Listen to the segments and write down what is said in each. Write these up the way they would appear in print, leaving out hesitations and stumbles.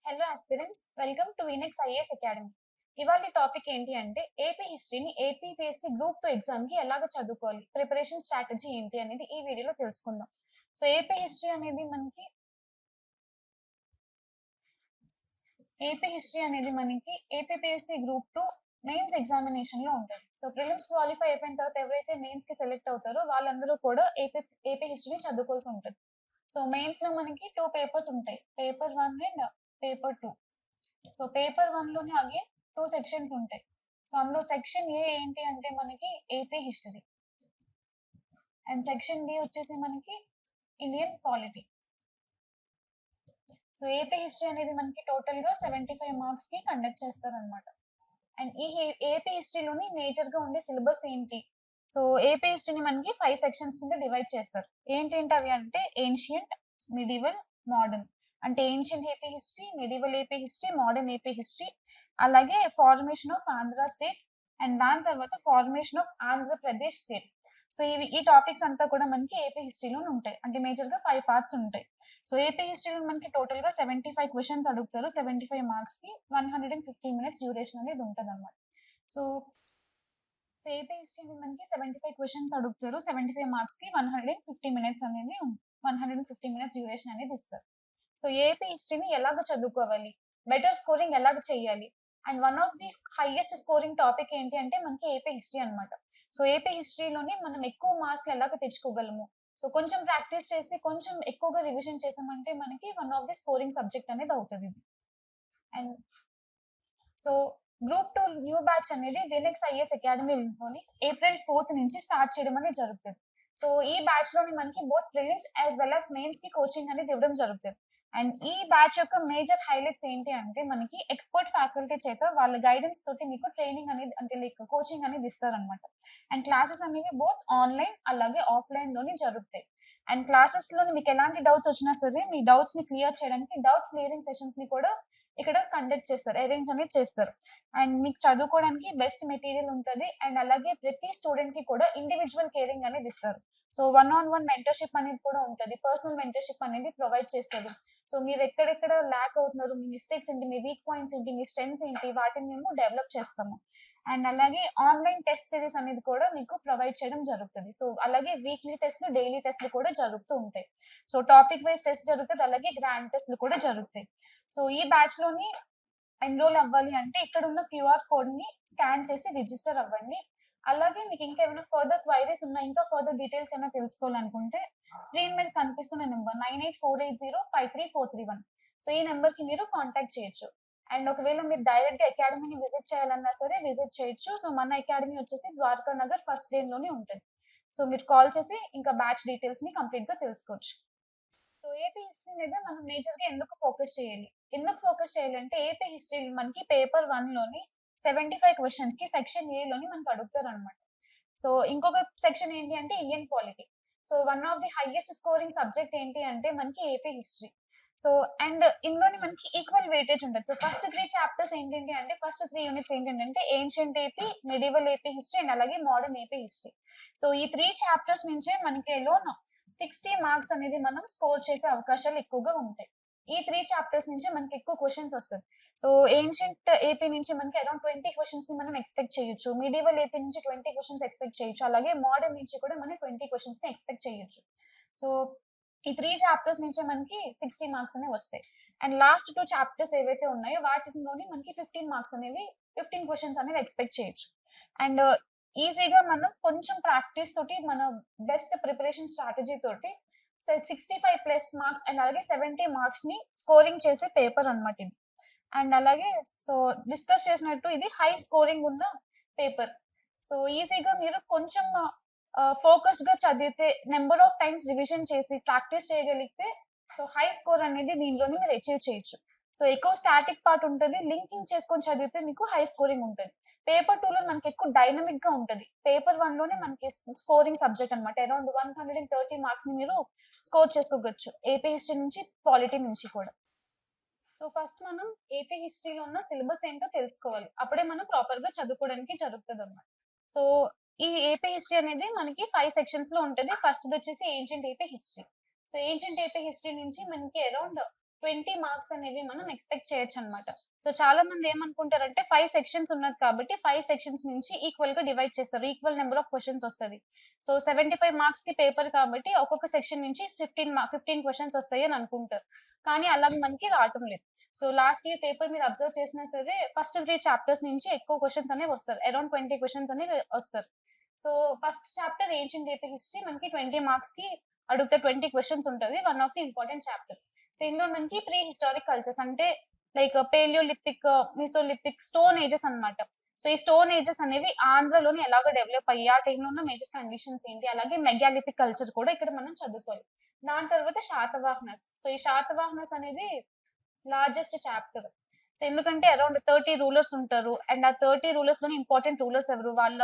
Hello aspirants, welcome to Vinex IAS academy. ఇవాళ topic ఏంటి అంటే ఏపీ హిస్టరీని ఏపీపీఎస్సీ గ్రూప్ 2 ఎగ్జామ్ కి ఎలాగ చదువుకోవాలి, ప్రిపరేషన్ స్ట్రాటజీ ఏంటి అనేది ఈ వీడియోలో తెలుసుకుందాం. సో ఏపీ హిస్టరీ అనేది మనకి ఏపీపీఎస్సీ గ్రూప్ 2 మెయిన్స్ ఎగ్జామినేషన్ లో ఉంటుంది. సో ప్రిలిమ్స్ క్వాలిఫై అయిపోయిన తర్వాత ఎవరైతే మెయిన్స్ కి సెలెక్ట్ అవుతారో వాళ్ళందరూ కూడా ఏపీ హిస్టరీని చదువుకోవాల్సి ఉంటుంది. సో మెయిన్స్ లో మనకి 2 పేపర్స్ ఉంటాయి, paper 1 and paper 2. So paper 1 లోనే అగైన్ 2 సెక్షన్స్ ఉంటాయి. సో అందులో సెక్షన్ ఏ ఏంటి అంటే మనకి AP history and section B వచ్చేసి మనకి Indian polity. So AP history అనేది మనకి టోటల్ గా 75 మార్క్స్ కి కండక్ట్ చేస్తారు అనమాట. అండ్ ఈ ఏపీ హిస్టరీలోని మేజర్ గా ఉండే సిలబస్ ఏంటి? సో ఏపీ హిస్టరీని మనకి 5 సెక్షన్స్ కింద డివైడ్ చేస్తారు. ఏంటంటే అవి అంటే ఏన్షియంట్, మిడివల్, మోడర్న్. అంటే ancient AP history, medieval AP history, modern AP history, అలాగే formation of Andhra state and దాని తర్వాత formation of Andhra Pradesh state. So ఈ టాపిక్స్ అంతా కూడా మనకి ఏపీ హిస్టరీలోనే ఉంటాయి. అంటే మేజర్ గా 5 పార్ట్స్ ఉంటాయి. సో ఏపీ హిస్టరీలో మనకి టోటల్ గా 75 క్వశ్చన్స్ అడుగుతారు. 75 మార్క్స్ కి 150 మినిట్స్ డ్యూరేషన్ అనేది ఉంటుంది అనమాట. సో ఏపీ హిస్టరీ మనకి 75 క్వశ్చన్స్ అడుగుతారు. 75 మార్క్స్ కి 150 మినిట్స్ అనేది 150 మినిట్స్ డ్యూరేషన్ అనేది ఇస్తారు. సో ఏపీ హిస్టరీని ఎలాగ చదువుకోవాలి, బెటర్ స్కోరింగ్ ఎలాగ చేయాలి, and one of the highest scoring topic ఏంటి అంటే మనకి ఏపీ హిస్టరీ అనమాట. సో ఏపీ హిస్టరీలోనే మనం ఎక్కువ మార్కులు ఎలాగ తెచ్చుకోగలము, సో కొంచెం ప్రాక్టీస్ చేసి కొంచెం ఎక్కువగా రివిజన్ చేసామంటే మనకి one of the scoring subject అనేది అవుతుంది ఇది. And so group 2 new batch అనేది వినెక్స్ ఐఏఎస్ అకాడమీలోని ఏప్రిల్ 4th నుంచి స్టార్ట్ చేయడం అనేది జరుగుతుంది. సో ఈ బ్యాచ్ లోని మనకి both prelims as well as mains కి కోచింగ్ అనేది ఇవ్వడం జరుగుతుంది. అండ్ ఈ బ్యాచ్ యొక్క మేజర్ హైలైట్స్ ఏంటి అంటే మనకి ఎక్స్పర్ట్ ఫ్యాకల్టీ చేత వాళ్ళ గైడెన్స్ తోటి మీకు ట్రైనింగ్ అనేది అంటే లైక్ కోచింగ్ అనేది ఇస్తారనమాట. అండ్ క్లాసెస్ అనేవి బోత్ ఆన్లైన్ అలాగే ఆఫ్లైన్ లోని జరుగుతాయి. అండ్ క్లాసెస్ లోని మీకు ఎలాంటి డౌట్స్ వచ్చినా సరే మీ డౌట్స్ ని క్లియర్ చేయడానికి డౌట్ క్లియరింగ్ సెషన్స్ ని కూడా ఇక్కడ కండక్ట్ చేస్తారు, అరేంజ్ అనేది చేస్తారు. అండ్ మీకు చదువుకోవడానికి బెస్ట్ మెటీరియల్ ఉంటుంది. అండ్ అలాగే ప్రతి స్టూడెంట్ కి కూడా ఇండివిజువల్ కేరింగ్ అనేది ఇస్తారు. సో 1-on-1 మెంటర్షిప్ అనేది కూడా ఉంటుంది, పర్సనల్ మెంటర్షిప్ అనేది ప్రొవైడ్ చేస్తారు. సో మీరు ఎక్కడెక్కడ ల్యాక్ అవుతున్నారు, మీ మిస్టేక్స్ ఏంటి, మీ వీక్ పాయింట్స్ ఏంటి, మీ స్ట్రెంగ్స్ ఏంటి, వాటిని మేము డెవలప్ చేస్తాము. అండ్ అలాగే ఆన్లైన్ టెస్ట్ సిరీస్ అనేది కూడా మీకు ప్రొవైడ్ చేయడం జరుగుతుంది. సో అలాగే వీక్లీ టెస్ట్లు, డైలీ టెస్ట్లు కూడా జరుగుతూ ఉంటాయి. సో టాపిక్ వైజ్ టెస్ట్ జరుగుతుంది, అలాగే గ్రాండ్ టెస్ట్లు కూడా జరుగుతాయి. సో ఈ బ్యాచ్ లోని ఎన్రోల్ అవ్వాలి అంటే ఇక్కడ ఉన్న క్యూఆర్ కోడ్ ని స్కాన్ చేసి రిజిస్టర్ అవ్వండి. అలాగే మీకు ఇంకా ఏమైనా ఫర్దర్ క్వైరీస్ ఉన్నా, ఇంకా ఫర్దర్ డీటెయిల్స్ ఏమైనా తెలుసుకోవాలనుకుంటే స్క్రీన్ మీద కనిపిస్తున్న నెంబర్ 9848053431. సో ఈ నెంబర్ కి మీరు కాంటాక్ట్ చేయొచ్చు. అండ్ ఒకవేళ మీరు డైరెక్ట్ గా అకాడమీని విజిట్ చేయాలన్నా సరే విజిట్ చేయొచ్చు. సో మన అకాడమీ వచ్చేసి ద్వారకా నగర్ ఫస్ట్ లేన్ లోనే ఉంటుంది. సో మీరు కాల్ చేసి ఇంకా బ్యాచ్ డీటెయిల్స్ ని కంప్లీట్ గా తెలుసుకోవచ్చు. సో ఏపీ హిస్టరీ మీద మనం మేజర్ గా ఎందుకు ఫోకస్ చేయాలి అంటే ఏపీ హిస్టరీ మనకి పేపర్ 1 లోని 75 క్వశ్చన్స్ కి సెక్షన్ ఏ లోని మనకు అడుగుతారు అనమాట. సో ఇంకొక సెక్షన్ ఏంటి అంటే Indian polity. So one of the highest scoring subject ఏంటి అంటే మనకి ఏపీ హిస్టరీ. సో అండ్ ఇందులోని మనకి ఈక్వల్ వెయిటేజ్ ఉంటుంది. సో ఫస్ట్ 3 చాప్టర్స్ ఏంటంటే అంటే ఫస్ట్ 3 యూనిట్స్ ఏంటంటే ancient AP, medieval AP history and అలాగే మోడర్న్ ఏపీ హిస్టరీ. సో ఈ 3 చాప్టర్స్ నుంచే మనకి లోన్ 60 మార్క్స్ అనేది మనం స్కోర్ చేసే అవకాశాలు ఎక్కువగా ఉంటాయి. ఈ 3 చాప్టర్స్ నుంచి మనకి ఎక్కువ క్వశ్చన్స్ వస్తుంది. సో ఏన్షియంట్ ఏపీ నుంచి మనకి అరౌండ్ 20 క్వశ్చన్స్ ని మనం ఎక్స్పెక్ట్ చేయొచ్చు, మిడివల్ ఏపీ నుంచి 20 క్వశ్చన్స్ ఎక్స్పెక్ట్ చేయొచ్చు, అలాగే మోడర్న్ నుంచి కూడా మనం 20 క్వశ్చన్స్ ని ఎక్స్పెక్ట్ చేయొచ్చు. సో ఈ 3 చాప్టర్స్ నుంచి మనకి 60 మార్క్స్ అనేవి వస్తాయి. అండ్ లాస్ట్ 2 చాప్టర్స్ ఏవైతే ఉన్నాయో వాటిలోని మనకి 15 మార్క్స్ అనేవి 15 క్వశ్చన్స్ అనేవి ఎక్స్పెక్ట్ చేయొచ్చు. అండ్ ఈజీగా మనం కొంచెం ప్రాక్టీస్ తోటి మన బెస్ట్ ప్రిపరేషన్ స్ట్రాటజీ తోటి 65+ మార్క్స్ అండ్ అలాగే 70 మార్క్స్ ని స్కోరింగ్ చేసే పేపర్ అనమాట ఇది. అండ్ అలాగే సో డిస్కస్ చేసినట్టు ఇది హై స్కోరింగ్ ఉన్న పేపర్. సో ఈజీగా మీరు కొంచెం ఫోకస్డ్ గా చదివితే, నెంబర్ ఆఫ్ టైమ్స్ రివిజన్ చేసి ప్రాక్టీస్ చేయగలిగితే సో హై స్కోర్ అనేది దీనిలోని మీరు అచీవ్ చేయొచ్చు. సో ఎక్కువ స్టాటిక్ పార్ట్ ఉంటుంది, లింకింగ్ చేసుకొని చదివితే మీకు హై స్కోరింగ్ ఉంటుంది. పేపర్ 2 లో మనకి ఎక్కువ డైనమిక్ గా ఉంటుంది. పేపర్ 1 లోనే మనకి స్కోరింగ్ సబ్జెక్ట్ అనమాట. అరౌండ్ 130 మార్క్స్ ని మీరు స్కోర్ చేసుకోవచ్చు ఏపీ హిస్టరీ నుంచి, పాలిటీ నుంచి కూడా. సో ఫస్ట్ మనం ఏపీ హిస్టరీలో ఉన్న సిలబస్ ఏంటో తెలుసుకోవాలి, అప్పుడే మనం ప్రాపర్ గా చదువుకోవడానికి జరుగుతుంది అన్నమాట. సో ఈ ఏపీ హిస్టరీ అనేది మనకి 5 సెక్షన్స్ లో ఉంటుంది. ఫస్ట్ వచ్చేసి ancient AP history. So ancient AP history నుంచి మనకి అరౌండ్ 20 మార్క్స్ అనేవి మనం ఎక్స్పెక్ట్ చేయొచ్చు అనమాట. సో చాలా మంది ఏమనుకుంటారంటే 5 సెక్షన్స్ ఉన్నది కాబట్టి 5 సెక్షన్స్ నుంచి ఈక్వల్ గా డివైడ్ చేస్తారు. ఈక్వల్ నెంబర్ ఆఫ్ క్వెషన్స్ వస్తది. సో 75 మార్క్స్ కి పేపర్ కాబట్టి ఒక్కొక్క సెక్షన్ నుంచి 15 క్వెషన్స్ వస్తాయి అని అనుకుంటారు. కానీ అలాగ మనకి రావటం లేదు. సో లాస్ట్ ఇయర్ పేపర్ మీరు అబ్జర్వ్ చేసినా సరే ఫస్ట్ 3 చాప్టర్స్ నుంచి ఎక్కువ క్వెషన్స్ అనేవి వస్తారు. అరౌండ్ 20 క్వెషన్స్ అనేవి వస్తారు. So first chapter ancient AP history మనకి 20 మార్క్స్ కి అడిగితే 20 క్వెషన్స్ ఉంటది. One of the important chapter. So ఇందులో మనకి ప్రీ హిస్టారిక్ కల్చర్స్ అంటే like Palaeolithic, Mesolithic, stone ages అన్నమాట. సో ఈ స్టోన్ ఏజెస్ అనేవి ఆంధ్రలోని ఎలాగ డెవలప్ అయ్యి ఆ టైంలో ఉన్న మేజర్ కండిషన్స్ ఏంటి, అలాగే మెగాలిథిక్ కల్చర్ కూడా ఇక్కడ మనం చదువుకోవాలి. దాని తర్వాత శాతవాహనస్. సో ఈ శాతవాహనస్ అనేది లార్జెస్ట్ చాప్టర్. సో ఎందుకంటే అరౌండ్ 30 రూలర్స్ ఉంటారు. అండ్ ఆ 30 రూలర్స్ లోని ఇంపార్టెంట్ రూలర్స్ ఎవరు, వాళ్ళ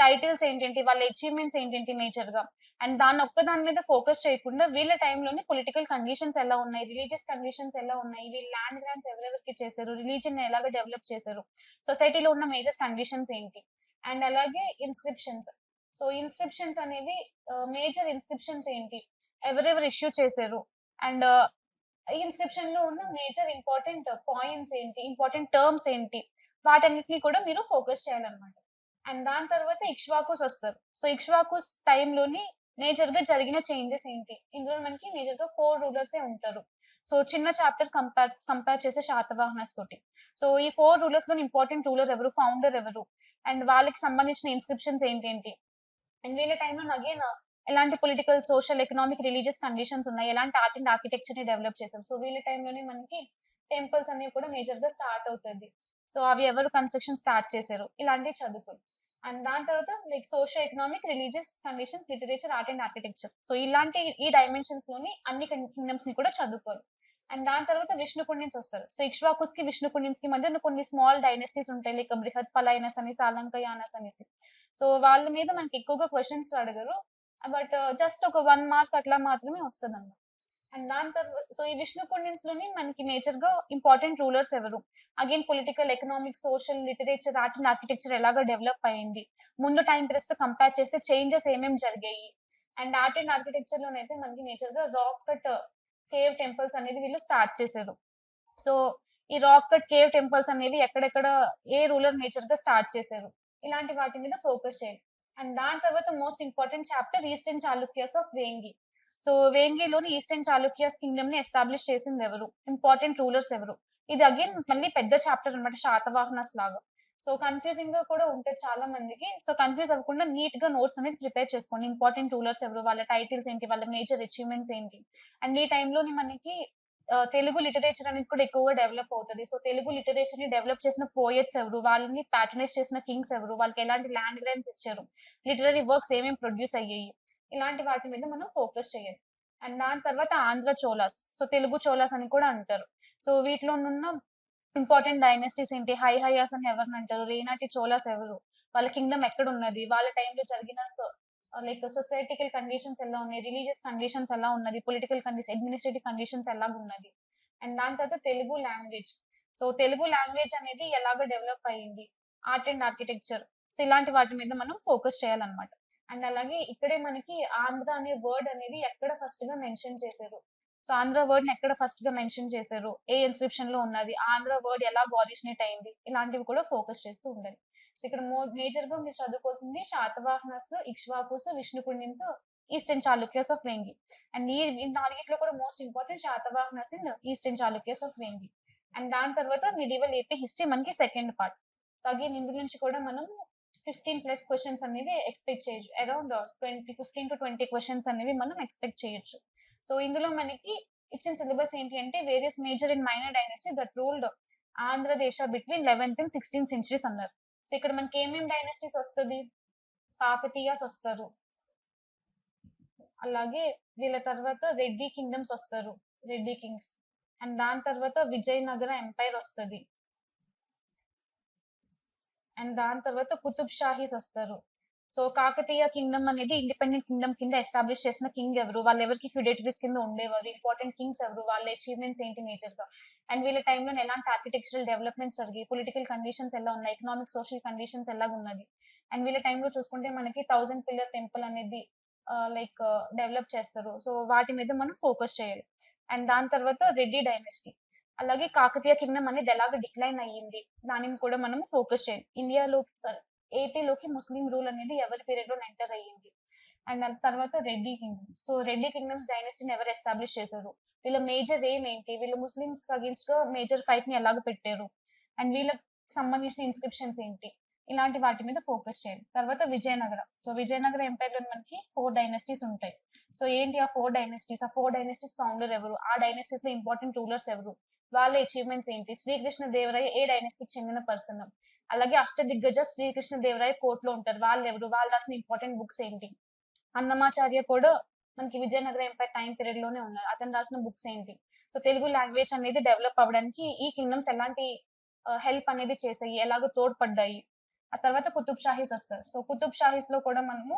టైటిల్స్ ఏంటేంటి, వాళ్ళ అచీవ్మెంట్స్ ఏంటేంటి మేజర్ గా. అండ్ దాన్ని ఒక్క దాని మీద ఫోకస్ చేయకుండా వీళ్ళ టైంలోని పొలిటికల్ కండిషన్స్ ఎలా ఉన్నాయి, రిలీజియస్ కండిషన్స్ ఎలా ఉన్నాయి, వీళ్ళు ల్యాండ్ గ్రాంట్స్ ఎవరెవరికి చేశారు, రిలీజియన్ ఎలాగ డెవలప్ చేశారు, సొసైటీలో ఉన్న మేజర్ కండిషన్స్ ఏంటి. అండ్ అలాగే ఇన్స్క్రిప్షన్స్. సో ఇన్స్క్రిప్షన్స్ అనేవి మేజర్ ఇన్స్క్రిప్షన్స్ ఏంటి, ఎవరెవరు ఇష్యూ చేశారు, అండ్ ఇన్స్క్రిప్షన్ లో ఉన్న మేజర్ ఇంపార్టెంట్ పాయింట్స్ ఏంటి, ఇంపార్టెంట్ టర్మ్స్ ఏంటి, వాటన్నిటిని కూడా మీరు ఫోకస్ చేయాలన్నమాట. అండ్ దాని తర్వాత ఇక్ష్వాకుస్ వస్తారు. సో ఇక్ష్వాకుస్ టైంలోని మేజర్ గా జరిగిన చేంజెస్ ఏంటి. ఇందులో మనకి మేజర్ గా 4 రూలర్స్ ఉంటారు. సో చిన్న చాప్టర్ కంపేర్ చేసే శాతవాహనస్ తోటి. సో ఈ 4 రూలర్స్ లో ఇంపార్టెంట్ రూలర్ ఎవరు, ఫౌండర్ ఎవరు, అండ్ వాళ్ళకి సంబంధించిన ఇన్స్క్రిప్షన్స్ ఏంటేంటి, అండ్ వీళ్ళ టైంలో అగైన్ ఎలాంటి political, social, economic, religious conditions ఉన్నాయి, ఎలాంటి ఆర్ట్ అండ్ ఆర్కిటెక్చర్ ని డెవలప్ చేశారు. సో వీళ్ళ టైంలోనే మనకి టెంపుల్స్ అనేవి కూడా మేజర్ గా స్టార్ట్ అవుతుంది. సో అవి ఎవరు కన్స్ట్రక్షన్ స్టార్ట్ చేశారు, ఇలాంటివి చదువుకోవాలి. అండ్ దాని తర్వాత like social, economic, religious conditions, literature, art and architecture. So ఇలాంటి ఈ డైమెన్షన్స్ లోని అన్ని కింగ్డమ్స్ ని కూడా చదువుకోవాలి. అండ్ దాని తర్వాత విష్ణు కుండిన్స్ వస్తారు. సో ఇక్ష్వాకుస్ కి విష్ణు కుండిన్స్ కి మధ్య కొన్ని స్మాల్ డైనెస్టీస్ ఉంటాయి, లైక్ బృహత్ పలైనస్ అని, సాలంకయానస్ అనేసి. సో వాళ్ళ మీద మనకి ఎక్కువగా క్వశ్చన్స్ అడగరు, బట్ జస్ట్ ఒక 1 మార్క్ అట్లా మాత్రమే వస్తుంది అన్నమాట. అండ్ దాని తర్వాత సో ఈ విష్ణు కుండిన్స్ లోని మనకి మేజర్ గా ఇంపార్టెంట్ రూలర్స్ ఎవరు, again political, economic, social, literature, art and architecture ఎలాగా డెవలప్ అయింది, ముందు టైం పీరియడ్స్ తో కంపేర్ చేస్తే చేంజెస్ ఏమేమి జరిగాయి. అండ్ ఆర్ట్ అండ్ ఆర్కిటెక్చర్ లోనైతే మనకి మేజర్ గా రాక్ కట్ కేవ్ టెంపుల్స్ అనేది వీళ్ళు స్టార్ట్ చేశారు. సో ఈ రాక్ కట్ కేవ్ టెంపుల్స్ అనేవి ఎక్కడెక్కడ ఏ రూలర్ మేజర్ గా స్టార్ట్ చేశారు, ఇలాంటి వాటి మీద ఫోకస్ చేయాలి. అండ్ దాని తర్వాత most important chapter eastern Chalukyas of Vengi. So వేంగిలోని ఈస్టర్న్ చాళుక్యాస్ కింగ్డమ్ ని ఎస్టాబ్లిష్ చేసింది ఎవరు, ఇంపార్టెంట్ రూలర్స్ ఎవరు. ఇది అగైన్ మళ్ళీ పెద్ద చాప్టర్ అనమాట, శాతవాహనస్ లాగా. సో కన్ఫ్యూజింగ్ గా కూడా ఉంటుంది చాలా మందికి. సో కన్ఫ్యూజ్ అవ్వకుండా నీట్ గా నోట్స్ అనేది ప్రిపేర్ చేసుకోండి. ఇంపార్టెంట్ రూలర్స్ ఎవరు, వాళ్ళ టైటిల్స్ ఏంటి, వాళ్ళ మేజర్ అచీవ్మెంట్స్ ఏంటి. అండ్ ఈ టైంలోని మనకి తెలుగు లిటరేచర్ అనేది కూడా ఎక్కువగా డెవలప్ అవుతది. సో తెలుగు లిటరేచర్ ని డెవలప్ చేసిన పోయెట్స్ ఎవరు, వాళ్ళని ప్యాట్రనైజ్ చేసిన కింగ్స్ ఎవరు, వాళ్ళకి ఎలాంటి ల్యాండ్ గ్రాంట్స్ ఇచ్చారు, లిటరరీ వర్క్స్ ఏమేమి ప్రొడ్యూస్ అయ్యాయి, ఇలాంటి వాటి మీద మనం ఫోకస్ చేయాలి. అండ్ దాని తర్వాత ఆంధ్ర చోలాస్. సో తెలుగు చోలాస్ అని కూడా అంటారు. సో వీటిలో ఉన్న ఇంపార్టెంట్ డైనస్టీస్ ఏంటి, హైహయాస్ అని ఎవరిని అంటారు, రేనాటి చోలాస్ ఎవరు, వాళ్ళ కింగ్డమ్ ఎక్కడ ఉన్నది, వాళ్ళ టైంలో జరిగిన లైక్ సొసైటికల్ కండిషన్స్ ఎలా ఉన్నాయి, రిలీజియస్ కండిషన్స్ ఎలా ఉన్నది, పొలిటికల్ కండిషన్, అడ్మినిస్ట్రేటివ్ కండిషన్స్ ఎలా ఉన్నది. అండ్ దాని తర్వాత Telugu language. So Telugu language అనేది ఎలాగ డెవలప్ అయ్యింది, ఆర్ట్ అండ్ ఆర్కిటెక్చర్. సో ఇలాంటి వాటి మీద మనం ఫోకస్ చేయాలన్నమాట. అండ్ అలాగే ఇక్కడే మనకి ఆంధ్ర అనే వర్డ్ అనేది ఎక్కడ ఫస్ట్ గా మెన్షన్ చేశారు, సో ఆంధ్ర వర్డ్ ని ఎక్కడ ఫస్ట్ గా మెన్షన్ చేశారు, ఏ ఇన్స్క్రిప్షన్ లో ఉన్నది, ఆంధ్ర వర్డ్ ఎలా ఆరిజినేట్ అయింది, ఇలాంటివి కూడా ఫోకస్ చేస్తూ ఉండాలి. సో ఇక్కడ మేజర్ గా మీరు చదువుకోవాల్సింది Satavahanas, Ikshvakus, Vishnukundins, eastern Chalukyas of Vengi. And ఈ నాలుగిట్లో కూడా most important Satavahanas and eastern Chalukyas of Vengi. And దాని తర్వాత మిడివల్ ఏపీ హిస్టరీ మనకి సెకండ్ పార్ట్. సో అగైన్ ఇందు నుంచి కూడా మనం 15+ క్వశ్చన్స్ అనేవి ఎక్స్పెక్ట్ చేయొచ్చు. అరౌండ్ 15 to 20 క్వశ్చన్స్ అనేవి మనం ఎక్స్పెక్ట్ చేయొచ్చు. సో ఇందులో మనకి ఇచ్చిన సిలబస్ ఏంటి అంటే various major and minor dynasty that ruled Andhradesa between 11th and 16th centuries అన్నారు. సో ఇక్కడ మనకి ఏమేమి డైనస్టీస్ వస్తుంది, కాకతీయాస్ వస్తారు, అలాగే వీళ్ళ తర్వాత రెడ్డి కింగ్డమ్స్ వస్తారు, రెడ్డి కింగ్స్. అండ్ దాని తర్వాత విజయనగర ఎంపైర్ వస్తుంది. అండ్ దాని తర్వాత కుతుబ్ షాహీస్ వస్తారు. సో కాకతీయ కింగ్డమ్ అనేది ఇండిపెండెంట్ కింగ్డమ్ కింద ఎస్టాబ్లిష్ చేసిన కింగ్ ఎవరు, వాళ్ళు ఎవరికి ఫ్యూడేటరీస్ కింద ఉండేవారు, ఇంపార్టెంట్ కింగ్స్ ఎవరు, వాళ్ళ అచీవ్మెంట్స్ ఏంటి మేజర్ గా. అండ్ వీళ్ళ టైంలో ఎలాంటి ఆర్కిటెక్చరల్ డెవలప్మెంట్స్ జరిగాయి, పొలిటికల్ కండిషన్స్ ఎలా ఉన్నాయి, ఎకనామిక్ సోషల్ కండిషన్స్ ఎలా ఉన్నది. అండ్ వీళ్ళ టైంలో చూసుకుంటే మనకి 1000 పిల్లర్ టెంపుల్ అనేది లైక్ డెవలప్ చేస్తారు. సో వాటి మీద మనం ఫోకస్ చేయాలి. అండ్ దాని తర్వాత రెడ్డి డైనస్టీ. అలాగే కాకతీయ కింగ్డమ్ అనేది ఎలాగ డిక్లైన్ అయ్యింది దానిని కూడా మనం ఫోకస్ చేయాలి. ఇండియాలో ఏపీలోకి ముస్లిం రూల్ అనేది ఎవరి పీరియడ్ లో ఎంటర్ అయ్యింది. అండ్ దాని తర్వాత Reddi kingdom. So Reddi kingdoms డైనస్టీని ఎవరు ఎస్టాబ్లిష్ చేశారు, వీళ్ళ మేజర్ ఎయిమ్ ఏంటి, వీళ్ళు ముస్లిమ్స్ అగేన్స్ట్ గా మేజర్ ఫైట్ ని ఎలాగ పెట్టారు, అండ్ వీళ్ళకి సంబంధించిన ఇన్స్క్రిప్షన్స్ ఏంటి, ఇలాంటి వాటి మీద ఫోకస్ చేయాలి. తర్వాత విజయనగరం. సో విజయనగర ఎంపైర్ లో మనకి 4 డైనస్టీస్ ఉంటాయి. సో ఏంటి ఆ 4 డైనస్టీస్, ఆ 4 డైనస్టీస్ ఫౌండర్ ఎవరు, ఆ డైనస్టీస్ లో ఇంపార్టెంట్ రూలర్స్ ఎవరు, వాళ్ళ అచీవ్మెంట్స్ ఏంటి, శ్రీకృష్ణ దేవరాయ ఏ డైనస్టీకి చెందిన పర్సన్, అలాగే అష్టదిగ్గజ శ్రీకృష్ణ దేవరాయ కోర్టులో ఉంటారు, వాళ్ళు ఎవరు, వాళ్ళు రాసిన ఇంపార్టెంట్ బుక్స్ ఏంటి, అన్నమాచార్య కూడా మనకి విజయనగర ఎంపైర్ టైం పీరియడ్ లోనే ఉన్నారు, అతను రాసిన బుక్స్ ఏంటి. సో తెలుగు లాంగ్వేజ్ అనేది డెవలప్ అవ్వడానికి ఈ కింగ్డమ్స్ ఎలాంటి హెల్ప్ అనేది చేసాయి, ఎలాగో తోడ్పడ్డాయి. ఆ తర్వాత కుతుబ్ షాహీస్ వస్తారు. సో కుతుబ్ షాహీస్ లో కూడా మనము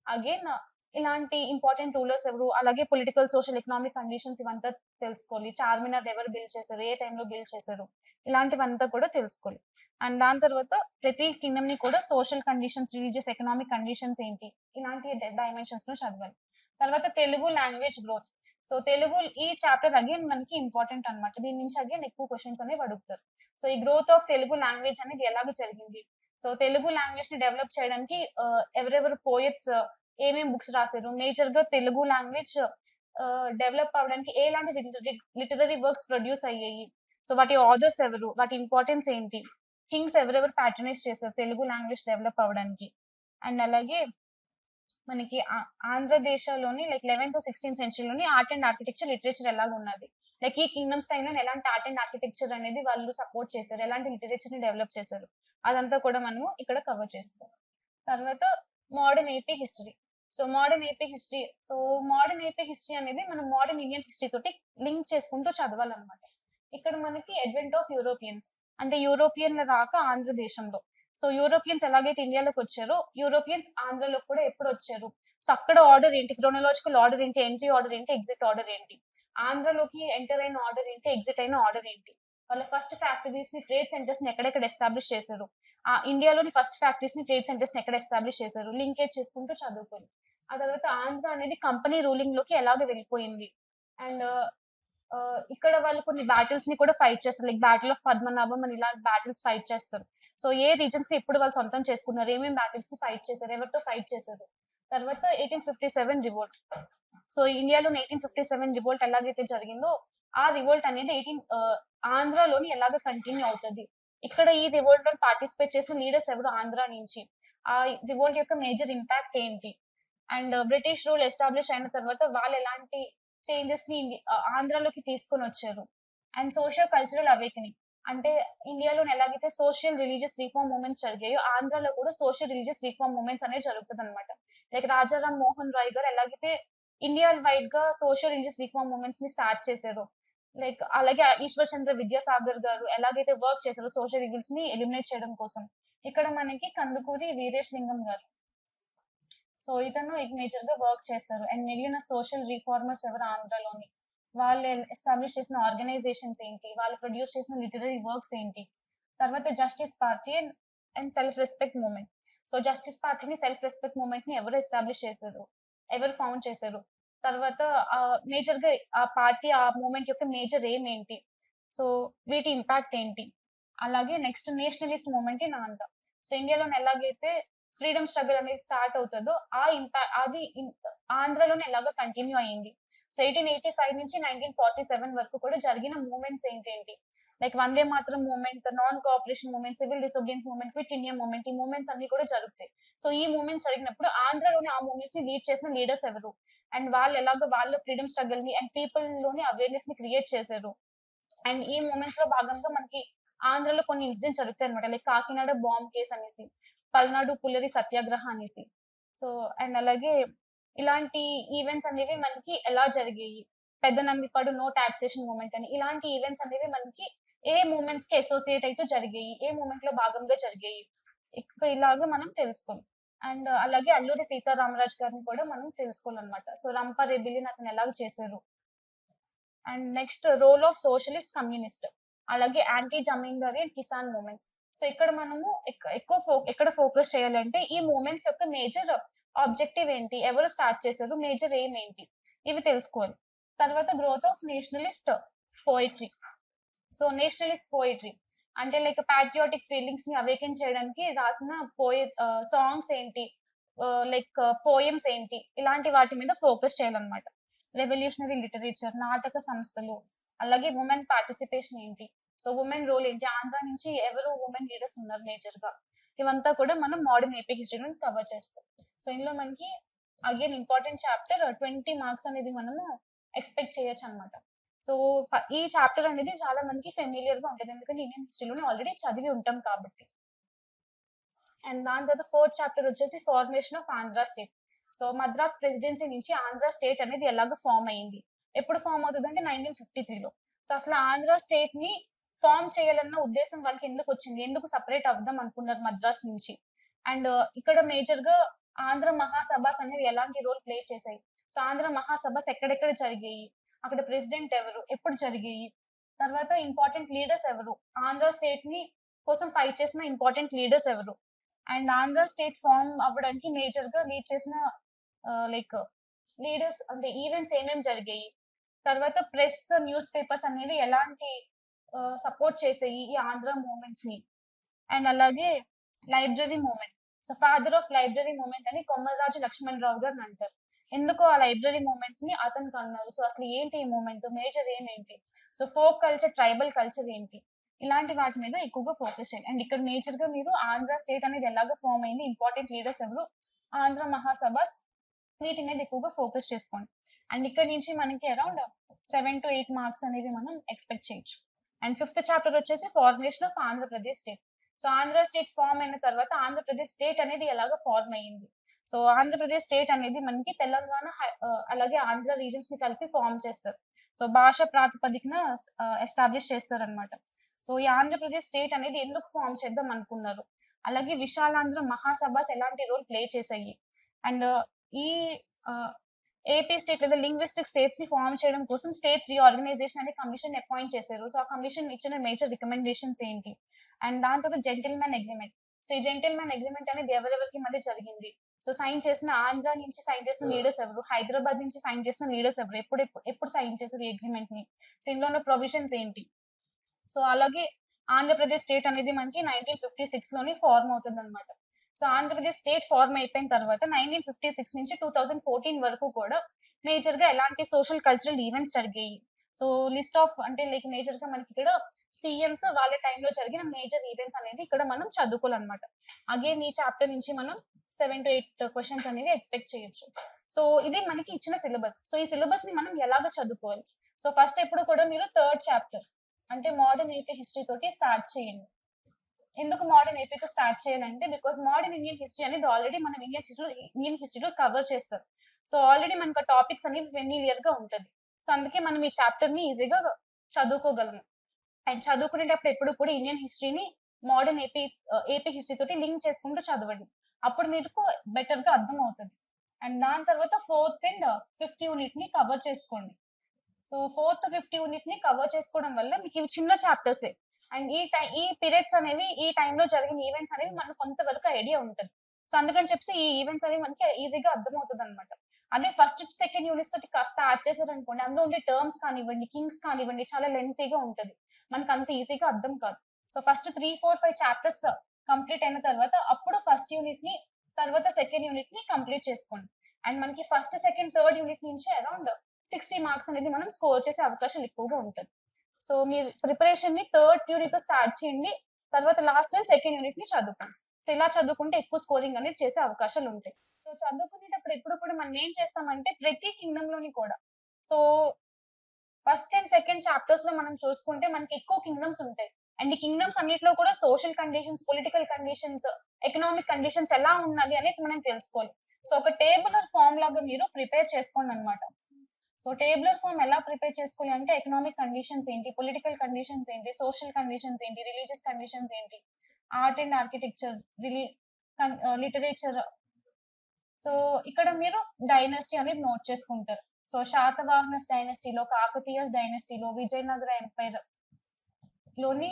అగైన్ ఇలాంటి ఇంపార్టెంట్ రూలర్స్ ఎవరు, అలాగే పొలిటికల్ సోషల్ ఎకనామిక్ కండిషన్స్ ఇవంతా తెలుసుకోవాలి. చార్మినార్ ఎవరు బిల్డ్ చేశారు, ఏ టైంలో బిల్డ్ చేశారు, ఇలాంటివంతా కూడా తెలుసుకోవాలి. అండ్ దాని తర్వాత ప్రతి కింగ్డమ్ ని కూడా social conditions, religious, economic conditions ఏంటి, ఇలాంటి డైమెన్షన్స్ లో చదవాలి. తర్వాత Telugu language growth. So Telugu ఈ చాప్టర్ అగైన్ మనకి ఇంపార్టెంట్ అన్నమాట, దీని నుంచి అగైన్ ఎక్కువ క్వశ్చన్స్ అనేవి అడుగుతారు. సో ఈ గ్రోత్ ఆఫ్ తెలుగు లాంగ్వేజ్ అనేది ఎలాగ జరిగింది, సో తెలుగు లాంగ్వేజ్ ని డెవలప్ చేయడానికి ఎవరెవరు పోయట్స్ ఏమేమి బుక్స్ రాశారు, మేజర్ గా తెలుగు లాంగ్వేజ్ డెవలప్ అవడానికి ఎలాంటి లిటరరీ వర్క్స్ ప్రొడ్యూస్ అయ్యాయి, సో వాటి ఆథర్స్ ఎవరు, వాటి ఇంపార్టెన్స్ ఏంటి, కింగ్స్ ఎవరెవరు ప్యాట్రనైజ్ చేశారు తెలుగు లాంగ్వేజ్ డెవలప్ అవడానికి. అండ్ అలాగే మనకి ఆంధ్రదేశంలోని లైక్ 11th-16th సెంచరీలోని ఆర్ట్ అండ్ ఆర్కిటెక్చర్, లిటరేచర్ ఎలాగ ఉన్నది, లైక్ ఈ కింగ్డమ్స్ టైంలో ఎలాంటి ఆర్ట్ అండ్ ఆర్కిటెక్చర్ అనేది వాళ్ళు సపోర్ట్ చేశారు, ఎలాంటి లిటరేచర్ ని డెవలప్ చేశారు, అదంతా కూడా మనము ఇక్కడ కవర్ చేస్తాం. తర్వాత modern AP history. So modern AP history, so modern AP history అనేది మనం మోడర్న్ ఇండియన్ హిస్టరీ తోటి లింక్ చేసుకుంటూ చదవాలన్నమాట. ఇక్కడ మనకి అడ్వెంట్ ఆఫ్ యూరోపియన్స్, అంటే యూరోపియన్ల రాక ఆంధ్రదేశంలో. సో యూరోపియన్స్ ఎలాగైతే ఇండియాలోకి వచ్చారో, యూరోపియన్స్ ఆంధ్రలోకి కూడా ఎప్పుడు వచ్చారు, సో అక్కడ ఆర్డర్ ఏంటి, క్రోనలాజికల్ ఆర్డర్ ఏంటి, ఎంట్రీ ఆర్డర్ ఏంటి, ఎగ్జిట్ ఆర్డర్ ఏంటి, ఆంధ్రలోకి ఎంటర్ అయిన ఆర్డర్ ఏంటి, ఎగ్జిట్ అయిన ఆర్డర్ ఏంటి, వాళ్ళ ఫస్ట్ ఫ్యాక్టరీస్ ని, ట్రేడ్ సెంటర్స్ ని ఎక్కడెక్కడ ఎస్టాబ్లిష్ చేశారు, ఆ ఇండియాలోని ఫస్ట్ ఫ్యాక్టరీస్ ని, ట్రేడ్ సెంటర్స్ ని ఎక్కడ ఎస్టాబ్లిష్ చేశారు, లింకేజ్ చేసుకుంటూ చదువుకోండి. ఆ తర్వాత ఆంధ్ర అనేది కంపెనీ రూలింగ్ లోకి ఎలాగ వెళ్ళిపోయింది. అండ్ ఇక్కడ వాళ్ళు కొన్ని బ్యాటిల్స్ ని కూడా ఫైట్ చేస్తారు, లైక్ బ్యాటిల్ ఆఫ్ పద్మనాభం అని ఇలాంటి బ్యాటిల్స్ ఫైట్ చేస్తారు. సో ఏ రీజన్స్ ని ఎప్పుడు వాళ్ళు సొంతం చేసుకున్నారు, ఏమేమి బ్యాటిల్స్ ని ఫైట్ చేశారు, ఎవరితో ఫైట్ చేశారు. తర్వాత 1857 రివోల్ట్. సో ఇండియాలో 1857 రివోల్ట్ ఎలాగైతే జరిగిందో, ఆ రివోల్ట్ అనేది ఆంధ్రాలోని ఎలాగ కంటిన్యూ అవుతుంది, ఇక్కడ ఈ రివోల్ట్ లో పార్టిసిపేట్ చేసిన లీడర్స్ ఎవరు ఆంధ్ర నుంచి, ఆ రివోల్ట్ యొక్క మేజర్ ఇంపాక్ట్ ఏంటి, అండ్ బ్రిటిష్ రూల్ ఎస్టాబ్లిష్ అయిన తర్వాత వాళ్ళు ఎలాంటి చేంజెస్ ని ఆంధ్రాలోకి తీసుకొని వచ్చారు. అండ్ సోషల్ కల్చరల్ అవేకనింగ్, అంటే ఇండియాలో ఎలాగైతే సోషల్ రిలీజియస్ రిఫార్మ్ మూవ్మెంట్స్ జరిగాయో, ఆంధ్రాలో కూడా సోషల్ రిలీజియస్ రిఫార్మ్ మూవ్మెంట్స్ అనేది జరుగుతుంది అనమాట. లైక్ రాజారాం మోహన్ రాయ్ గారు ఎలాగైతే ఇండియా వైడ్ గా సోషల్ రిలీజియస్ రిఫార్మ్ మూవ్మెంట్స్ ని స్టార్ట్ చేశారు, లైక్ అలాగే ఈశ్వర్ చంద్ర విద్యాసాగర్ గారు ఎలాగైతే వర్క్ చేశారో సోషల్ ఈవిల్స్ ని ఎలిమినేట్ చేయడం కోసం. ఇక్కడ మనకి కందుకూరి వీరేష్ లింగం గారు, సో ఇతను మేజర్ గా వర్క్ చేస్తారు. అండ్ మిగిలిన సోషల్ రిఫార్మర్స్ ఎవరు ఆంధ్రలోని, వాళ్ళు ఎస్టాబ్లిష్ చేసిన ఆర్గనైజేషన్స్ ఏంటి, వాళ్ళు ప్రొడ్యూస్ చేసిన లిటరరీ వర్క్స్ ఏంటి. తర్వాత justice party and self respect movement. So justice పార్టీని, సెల్ఫ్ రెస్పెక్ట్ మూవ్మెంట్ ని ఎవరు ఎస్టాబ్లిష్ చేశారు, ఎవరు ఫౌండ్ చేశారు. తర్వాత మేజర్ గా ఆ పార్టీ, ఆ మూవ్మెంట్ యొక్క మేజర్ ఎయిమ్ ఏంటి, సో వీటి ఇంపాక్ట్ ఏంటి. అలాగే నెక్స్ట్ నేషనలిస్ట్ మూవ్మెంట్ నా అంట. సో ఇండియాలో ఎలాగైతే ఫ్రీడమ్ స్ట్రగుల్ అనేది స్టార్ట్ అవుతుందో, ఆ ఇంపాక్ట్ అది ఆంధ్రలోనే ఎలాగో కంటిన్యూ అయ్యింది. సో 1885 నుంచి 1947 వరకు కూడా జరిగిన మూవ్మెంట్స్ ఏంటేంటి, like Vande Mataram movement, non cooperation movement, civil disobedience movement, quit India movement, ఈ మూవ్మెంట్స్ అన్ని కూడా జరుగుతాయి. సో ఈ మూవ్మెంట్స్ జరిగినప్పుడు ఆంధ్రలోని ఆ మూవ్మెంట్స్ ని లీడ్ చేసిన లీడర్స్ ఎవరు, అండ్ వాళ్ళు ఎలాగో వాళ్ళ ఫ్రీడమ్ స్ట్రగుల్ ని అండ్ పీపుల్ లోని అవేర్నెస్ ని క్రియేట్ చేశారు. అండ్ ఈ మూమెంట్స్ లో భాగంగా మనకి ఆంధ్రలో కొన్ని ఇన్సిడెంట్స్ జరుగుతాయి అనమాట, లైక్ కాకినాడ బాంబ్ కేస్ అనేసి, పల్నాడు పుల్లరి సత్యాగ్రహ అనేసి. సో అండ్ అలాగే ఇలాంటి ఈవెంట్స్ అనేవి మనకి ఎలా జరిగాయి, పెద్ద నందిపాడు నో టాక్సేషన్ మూమెంట్ అని, ఇలాంటి ఈవెంట్స్ అనేవి మనకి ఏ మూమెంట్స్ కి అసోసియేట్ అయితే జరిగాయి, ఏ మూమెంట్ లో భాగంగా జరిగాయి. సో ఇలాగా మనం తెలుసుకోవాలి. అండ్ అలాగే అల్లూరి సీతారామరాజు గారిని కూడా మనం తెలుసుకోవాలన్నమాట. సో రంపా రెబిలియన్ అతను ఎలాగ చేశారు. And next role of socialist, communist, అలాగే anti zamindari and kisan movements. So ఇక్కడ మనము ఎక్కడ ఫోకస్ చేయాలంటే ఈ మూమెంట్స్ యొక్క మేజర్ ఆబ్జెక్టివ్ ఏంటి, ఎవరు స్టార్ట్ చేశారు, మేజర్ ఎయిమ్ ఏంటి, ఇవి తెలుసుకోవాలి. తర్వాత growth of Nationalist poetry. So Nationalist poetry అంటే లైక్ ప్యాట్రియాటిక్ ఫీలింగ్స్ ని అవేకెన్ చేయడానికి రాసిన సాంగ్స్ ఏంటి, లైక్ పోయమ్స్ ఏంటి, ఇలాంటి వాటి మీద ఫోకస్ చేయాలన్నమాట. రెవల్యూషనరీ లిటరేచర్, నాటక సంస్థలు, అలాగే ఉమెన్ పార్టిసిపేషన్ ఏంటి, సో ఉమెన్ రోల్ ఏంటి, ఆంధ్ర నుంచి ఎవరు ఉమెన్ లీడర్స్ ఉన్నారు మేజర్ గా, ఇవంతా కూడా మనం మోడర్న్ ఏపీ హిస్టరీలో కవర్ చేస్తాం. సో ఇందులో మనకి అగైన్ ఇంపార్టెంట్ చాప్టర్ 20 మార్క్స్ అనేది మనము ఎక్స్పెక్ట్ చేయొచ్చు అనమాట. సో ఈ చాప్టర్ అనేది చాలా మందికి ఫెమిలియర్ గా ఉంటుంది, ఎందుకంటే ఇండియన్ హిస్టరీలోనే ఆల్రెడీ చదివి ఉంటాం కాబట్టి. అండ్ దాని తర్వాత 4th చాప్టర్ వచ్చేసి formation of Andhra state. So Madras presidency నుంచి ఆంధ్ర స్టేట్ అనేది ఎలాగ ఫామ్ అయింది, ఎప్పుడు ఫామ్ అవుతుంది అంటే 1953లో. సో అసలు ఆంధ్ర స్టేట్ ని ఫామ్ చేయాలన్న ఉద్దేశం వాళ్ళకి ఎందుకు వచ్చింది, ఎందుకు సపరేట్ అవుదాం అనుకున్నారు మద్రాస్ నుంచి. అండ్ ఇక్కడ మేజర్ గా ఆంధ్ర మహాసభస్ అనేవి ఎలాంటి రోల్ ప్లే చేశాయి, సో ఆంధ్ర మహాసభస్ ఎక్కడెక్కడ జరిగాయి, అక్కడ ప్రెసిడెంట్ ఎవరు, ఎప్పుడు జరిగాయి, తర్వాత ఇంపార్టెంట్ లీడర్స్ ఎవరు, ఆంధ్ర స్టేట్ ని కోసం ఫైట్ చేసిన ఇంపార్టెంట్ లీడర్స్ ఎవరు, అండ్ ఆంధ్ర స్టేట్ ఫామ్ అవ్వడానికి మేజర్ గా లీడ్ చేసిన లైక్ లీడర్స్ అంటే ఈవెంట్స్ ఏమేమి జరిగాయి, తర్వాత ప్రెస్ న్యూస్ పేపర్స్ అనేవి ఎలాంటి సపోర్ట్ చేసాయి ఈ ఆంధ్ర మూవ్మెంట్ ని, అండ్ అలాగే library movement. So father of library movement అని కొమ్మరాజు లక్ష్మణ్ రావు గారిని అంటారు. ఎందుకు ఆ లైబ్రరీ మూవ్మెంట్ ని అతనికి అన్నారు, సో అసలు ఏంటి ఈ మూవ్మెంట్, మేజర్ ఏంటి, so folk culture, tribal culture ఏంటి, ఇలాంటి వాటి మీద ఎక్కువగా ఫోకస్ చేయండి. అండ్ ఇక్కడ మేజర్ గా మీరు ఆంధ్ర స్టేట్ అనేది ఎలాగ ఫామ్ అయింది, ఇంపార్టెంట్ లీడర్స్ ఎవరు, ఆంధ్ర మహాసభస్, వీటి మీద ఎక్కువగా ఫోకస్ చేసుకోండి. అండ్ ఇక్కడ నుంచి మనకి అరౌండ్ 7 to 8 మార్క్స్ అనేది మనం ఎక్స్పెక్ట్ చేయొచ్చు. అండ్ 5th చాప్టర్ వచ్చేసి formation of Andhra Pradesh state. So Andhra state form అయిన తర్వాత ఆంధ్రప్రదేశ్ స్టేట్ అనేది ఎలాగ ఫార్మ్ అయ్యింది. సో ఆంధ్రప్రదేశ్ స్టేట్ అనేది మనకి తెలంగాణ అలాగే ఆంధ్ర రీజన్స్ ని కలిపి ఫామ్ చేస్తారు. సో భాష ప్రాతిపదికన ఎస్టాబ్లిష్ చేస్తారు అనమాట. సో ఈ ఆంధ్రప్రదేశ్ స్టేట్ అనేది ఎందుకు ఫామ్ చేద్దాం అనుకున్నారు, అలాగే విశాలాంధ్ర మహాసభస్ ఎలాంటి రోల్ ప్లే చేసాయి, అండ్ ఈ ఏపీ స్టేట్ లేదా లింగ్విస్టిక్ స్టేట్స్ ని ఫామ్ చేయడం కోసం స్టేట్స్ రీఆర్గనైజేషన్ అనే కమిషన్ అపాయింట్ చేశారు. సో ఆ కమిషన్ ఇచ్చిన మేజర్ రికమెండేషన్స్ ఏంటి, అండ్ దాని తర్వాత జెంటిల్మెన్ అగ్రిమెంట్. సో ఈ జెంటిల్మెన్ అగ్రిమెంట్ అనేది ఎవరెవరికి మధ్య జరిగింది, సో సైన్ చేసిన ఆంధ్ర నుంచి సైన్ చేసిన లీడర్స్ ఎవరు, హైదరాబాద్ నుంచి సైన్ చేసిన లీడర్స్ ఎవరు, ఎప్పుడు సైన్ చేశారు ఈ అగ్రిమెంట్ ని, సో ఇందులో ఉన్న ప్రొవిజన్స్ ఏంటి. సో అలాగే ఆంధ్రప్రదేశ్ స్టేట్ అనేది మనకి 1956 లోని ఫార్మ్ అవుతుంది అనమాట. సో ఆంధ్రప్రదేశ్ స్టేట్ ఫార్మ్ అయిపోయిన తర్వాత 1956 నుంచి 2014 వరకు కూడా మేజర్ గా ఎలాంటి సోషల్ కల్చరల్ ఈవెంట్స్ జరిగాయి, సో లిస్ట్ ఆఫ్ అంటే లైక్ మేజర్ గా మనకి ఇక్కడ సీఎంస్ వాళ్ళ టైంలో జరిగిన మేజర్ ఈవెంట్స్ అనేది ఇక్కడ మనం చదువుకోవాలన్నమాట. అగైన్ ఈ చాప్టర్ నుంచి మనం 7 to 8 క్వశ్చన్స్ అనేవి ఎక్స్పెక్ట్ చేయొచ్చు. సో ఇది మనకి ఇచ్చిన సిలబస్. సో ఈ సిలబస్ ని మనం ఎలాగ చదువుకోవాలి, సో ఫస్ట్ ఎప్పుడు కూడా మీరు 3rd చాప్టర్ అంటే మోడర్న్ ఏపీ హిస్టరీ తోటి స్టార్ట్ చేయండి. ఎందుకు మోడర్న్ ఏపీతో స్టార్ట్ చేయాలంటే బికాస్ మోడర్న్ ఇండియన్ హిస్టరీ అనేది ఆల్రెడీ మనం ఇండియన్ హిస్టరీలో కవర్ చేస్తారు. సో ఆల్రెడీ మనకు టాపిక్స్ అనేవి ఫెమిలియర్ గా ఉంటుంది. సో అందుకే మనం ఈ చాప్టర్ ని ఈజీగా చదువుకోగలము. అండ్ చదువుకునేటప్పుడు ఎప్పుడు కూడా ఇండియన్ హిస్టరీని మోడర్న్ ఏపీ హిస్టరీ తోటి లింక్ చేసుకుంటూ చదవండి, అప్పుడు మీకు బెటర్ గా అర్థం అవుతుంది. అండ్ దాని తర్వాత 4th and 5th యూనిట్ ని కవర్ చేసుకోండి. సో 4th 5th యూనిట్ ని కవర్ చేసుకోవడం వల్ల మీకు ఇవి చిన్న చాప్టర్స్. అండ్ ఈ పీరియడ్స్ అనేవి ఈ టైంలో జరిగిన ఈవెంట్స్ అనేవి మనకు కొంతవరకు ఐడియా ఉంటుంది. సో అందుకని చెప్పి ఈ ఈవెంట్స్ అనేవి మనకి ఈజీగా అర్థమవుతుంది అనమాట. అదే ఫస్ట్ సెకండ్ యూనిట్స్ తోటి స్టార్ట్ చేశారనుకోండి, అందులో ఉండే టర్మ్స్ కానివ్వండి, కింగ్స్ కానివ్వండి, చాలా లెంతీగా ఉంటుంది, మనకు అంత ఈజీగా అర్థం కాదు. సో ఫస్ట్ 3, 4, 5 చాప్టర్స్ కంప్లీట్ అయిన తర్వాత అప్పుడు ఫస్ట్ యూనిట్ ని తర్వాత సెకండ్ యూనిట్ ని కంప్లీట్ చేసుకోండి. అండ్ మనకి ఫస్ట్ సెకండ్ థర్డ్ యూనిట్ నుంచి అరౌండ్ 60 మార్క్స్ అనేది మనం స్కోర్ చేసే అవకాశాలు ఎక్కువగా ఉంటుంది. సో మీరు ప్రిపరేషన్ ని 3rd యూనిట్ తో స్టార్ట్ చేయండి, తర్వాత లాస్ట్ లో సెకండ్ యూనిట్ ని చదువుకోండి. సో ఇలా చదువుకుంటే ఎక్కువ స్కోరింగ్ అనేది చేసే అవకాశాలు ఉంటాయి. సో చదువుకునేటప్పుడు ఎప్పుడు కూడా మనం ఏం చేస్తామంటే ప్రతి కింగ్డమ్ లోని కూడా so first and second chapters లో మనం చూసుకుంటే మనకి ఎక్కువ కింగ్డమ్స్ ఉంటాయి. అండ్ ఈ కింగ్డమ్స్ అన్నిటిలో కూడా social conditions, political conditions, economic conditions ఎలా ఉన్నది అనేది మనం తెలుసుకోవాలి. సో ఒక టేబులర్ ఫామ్ లాగా మీరు ప్రిపేర్ చేసుకోండి అనమాట. సో టేబులర్ ఫామ్ ఎలా ప్రిపేర్ చేసుకోవాలి అంటే ఎకనామిక్ కండిషన్స్ ఏంటి, పొలిటికల్ కండిషన్స్ ఏంటి, సోషల్ కండిషన్స్ ఏంటి, రిలీజియస్ కండిషన్స్ ఏంటి, art and architecture, literature. So ఇక్కడ మీరు డైనస్టీ అనేది నోట్ చేసుకుంటారు. సో శాతవాహనస్ డైనస్టీలో, కాకతీయస్ డైనస్టీలో, విజయనగర ఎంపైర్ లోని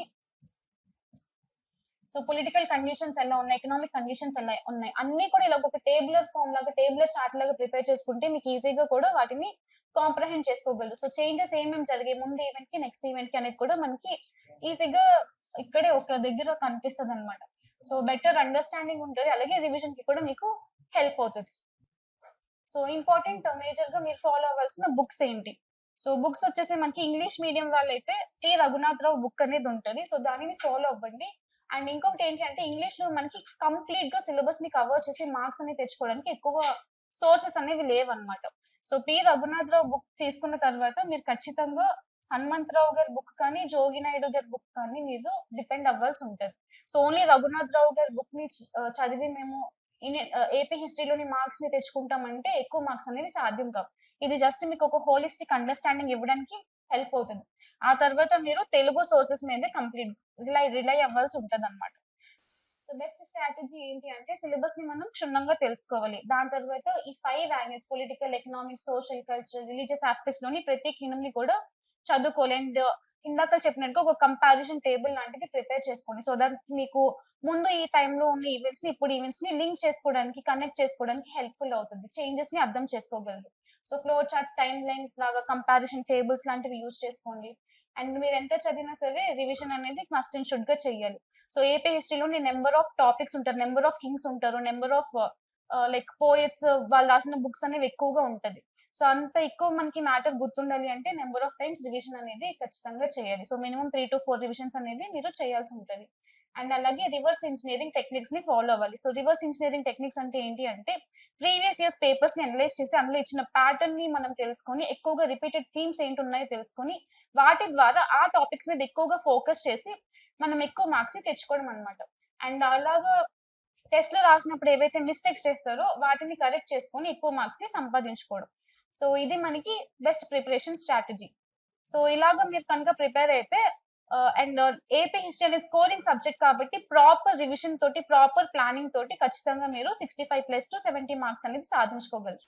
సో పొలిటికల్ కండిషన్స్ ఎలా ఉన్నాయి, ఎకనామిక్ కండిషన్స్ ఎలా ఉన్నాయి, అన్ని కూడా ఇలా ఒక టేబులర్ ఫామ్ లాగా, టేబులర్ చార్ట్ లాగా ప్రిపేర్ చేసుకుంటే మీకు ఈజీగా కూడా వాటిని కాంప్రహెండ్ చేసుకోగలరు. సో చేంజెస్ ఏమేమి జరిగాయి ముందు ఈవెంట్ కి నెక్స్ట్ ఈవెంట్ కి అనేది కూడా మనకి ఈజీగా ఇక్కడే ఒక దగ్గర కనిపిస్తుంది అనమాట. సో బెటర్ అండర్స్టాండింగ్ ఉంటుంది, అలాగే రివిజన్ కి కూడా మీకు హెల్ప్ అవుతుంది. సో ఇంపార్టెంట్ మేజర్ గా మీరు ఫాలో అవ్వాల్సిన బుక్స్ ఏంటి? సో బుక్స్ వచ్చేసి మనకి ఇంగ్లీష్ మీడియం వాళ్ళైతే టి రఘునాథరావు బుక్ అనేది ఉంటుంది. సో దానిని ఫాలో అవ్వండి. అండ్ ఇంకొకటి ఏంటి అంటే ఇంగ్లీష్ లో మనకి కంప్లీట్ గా సిలబస్ ని కవర్ చేసి మార్క్స్ అనేవి తెచ్చుకోవడానికి ఎక్కువ సోర్సెస్ అనేవి లేవన్నమాట. సో పి రఘునాథరావు బుక్ తీసుకున్న తర్వాత మీరు ఖచ్చితంగా హనుమంతరావు గారి బుక్ కానీ, జోగి నాయుడు గారి బుక్ కానీ మీరు డిపెండ్ అవ్వాల్సి ఉంటది. సో ఓన్లీ రఘునాథరావు గారి బుక్ ని చదివి మేము ఏపీ హిస్టరీలోని మార్క్స్ ని తెచ్చుకుంటామంటే ఎక్కువ మార్క్స్ అనేవి సాధ్యం కావు. ఇది జస్ట్ మీకు ఒక హోలిస్టిక్ అండర్స్టాండింగ్ ఇవ్వడానికి హెల్ప్ అవుతుంది. ఆ తర్వాత మీరు తెలుగు సోర్సెస్ మీదే కంప్లీట్ రిలై అవ్వాల్సి ఉంటది అనమాట. సో బెస్ట్ స్ట్రాటజీ ఏంటి అంటే సిలబస్ ని మనం క్షుణ్ణంగా తెలుసుకోవాలి. దాని తర్వాత ఈ 5 angles political, economic, social, cultural, religious aspects లోని ప్రతి కిణంని కూడా చదువుకోవాలి. అండ్ ఇందాక చెప్పినట్టుగా ఒక కంపారిజన్ టేబుల్ లాంటిది ప్రిపేర్ చేసుకోండి. సో దట్ మీకు ముందు ఈ టైంలో ఉన్న ఈవెంట్స్ ని ఇప్పుడు ఈవెంట్స్ ని లింక్ చేసుకోవడానికి, కనెక్ట్ చేసుకోవడానికి హెల్ప్ఫుల్ అవుతుంది. చేంజెస్ ని అర్థం చేసుకోగలరు. So flow charts, time lines లాగా కంపారిజన్ టేబుల్స్ లాంటివి యూజ్ చేసుకోండి. అండ్ మీరు ఎంత చదివినా సరే రివిజన్ అనేది మస్ట్ అండ్ షుడ్ గా చెయ్యాలి. సో ఏపీ హిస్టరీలో నెంబర్ ఆఫ్ టాపిక్స్ ఉంటారు, నెంబర్ ఆఫ్ కింగ్స్ ఉంటారు, నెంబర్ ఆఫ్ లైక్ పోయట్స్ వాళ్ళు రాసిన బుక్స్ అనేవి ఎక్కువగా ఉంటది. సో అంత ఎక్కువ మనకి మ్యాటర్ గుర్తుండాలి అంటే నెంబర్ ఆఫ్ టైమ్స్ రివిజన్ అనేది ఖచ్చితంగా చేయాలి. సో మినిమం 3 to 4 రివిజన్స్ అనేది మీరు చేయాల్సి ఉంటది. అండ్ అలాగే రివర్స్ ఇంజనీరింగ్ టెక్నిక్స్ ని ఫాలో అవ్వాలి. సో రివర్స్ ఇంజనీరింగ్ టెక్నిక్స్ అంటే ఏంటి అంటే ప్రీవియస్ ఇయర్స్ పేపర్స్ ని అనలైజ్ చేసి అందులో ఇచ్చిన ప్యాటర్న్ ని మనం తెలుసుకొని ఎక్కువగా రిపీటెడ్ థీమ్స్ ఏంటి ఉన్నాయో తెలుసుకొని వాటి ద్వారా ఆ టాపిక్స్ మీద ఎక్కువగా ఫోకస్ చేసి మనం ఎక్కువ మార్క్స్ ని తెచ్చుకోవడం అనమాట. అండ్ అలాగా టెస్ట్ లో రాసినప్పుడు ఏవైతే మిస్టేక్స్ చేస్తారో వాటిని కరెక్ట్ చేసుకొని ఎక్కువ మార్క్స్ ని సంపాదించుకోవడం. సో ఇది మనకి బెస్ట్ ప్రిపరేషన్ స్ట్రాటజీ. సో ఇలాగ మీరు కనుక ప్రిపేర్ అయితే అండ్ ఏపీ హిస్టరీ అనేది స్కోరింగ్ సబ్జెక్ట్ కాబట్టి ప్రాపర్ రివిజన్ తోటి, ప్రాపర్ ప్లానింగ్ తోటి ఖచ్చితంగా మీరు 65+ to 70 మార్క్స్ అనేది సాధించుకోగలరు.